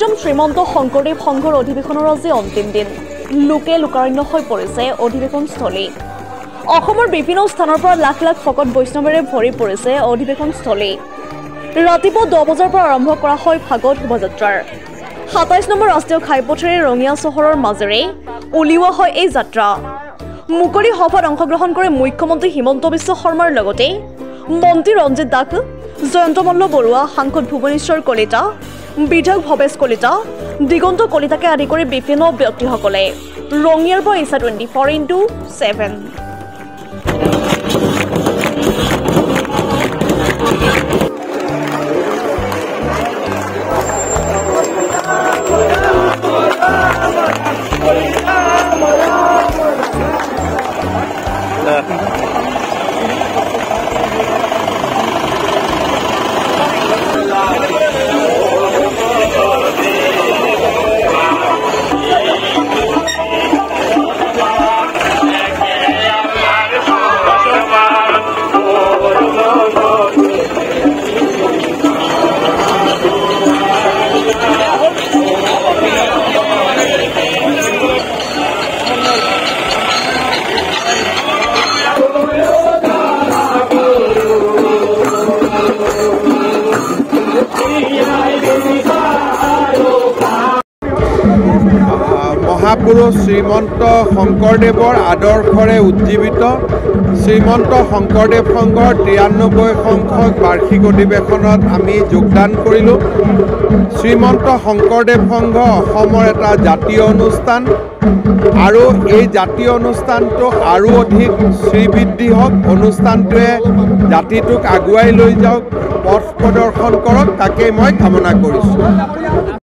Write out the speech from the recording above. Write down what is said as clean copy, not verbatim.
জন শ্ৰীমন্ত শংকৰদেৱ সংঘৰ অধিৱেশনৰ আজি অন্তিম দিন লোকে লোকাৰণ্য হৈ পৰিছে অধিৱেশনস্থলী অসমৰ বিভিন্ন স্থানৰ পৰা লাখ লাখ ভকত বৈষ্ণৱেৰে ভৰি পৰিছে অধিৱেশনস্থলী ৰাতিপুৱা 10 বজাৰ পৰা আৰম্ভ কৰা হয় ভাগৱত শোভাযাত্ৰাৰ 27 নম্বৰ ৰাষ্ট্ৰীয় ঘাইপথেৰে ৰঙিয়া চহৰৰ মাজেৰে উলিওৱা হয় এই যাত্ৰা মুকলি সভাত অংশগ্ৰহণ কৰে মুখ্যমন্ত্ৰী হিমন্ত বিশ্ব শৰ্মাৰ লগতে মন্ত্ৰী ৰঞ্জিত দাস জয়ন্ত মল্ল বৰুৱা সাংসদ ভুৱনেশ্বৰ কলিতা বিধায়ক ভৱেশ কলিতা দিগন্ত কলিতাকে আদি কৰি বিভিন্ন ব্যক্তিসকলে ৰঙিয়াৰ পৰা ইছা 24x7 মহাপুৰুষ শ্ৰীমন্ত শংকৰদেৱৰ আদৰ্শৰে উজ্জীৱিত শ্ৰীমন্ত শংকৰদেৱ সংঘৰ 93 সংখ্যক বাৰ্ষিক অধিৱেশনত আমি যোগদান কৰিলোঁ শ্ৰীমন্ত শংকৰদেৱ সংঘ অসমৰ এটা জাতীয় অনুষ্ঠান আৰু এই জাতীয় অনুষ্ঠানটো আৰু অধিক শ্ৰীবৃদ্ধি হওক অনুষ্ঠানটোৱে জাতিটোক আগুৱাই লৈ যাওক পথ প্ৰদৰ্শন কৰক তাকে মই কামনা কৰিছোঁ।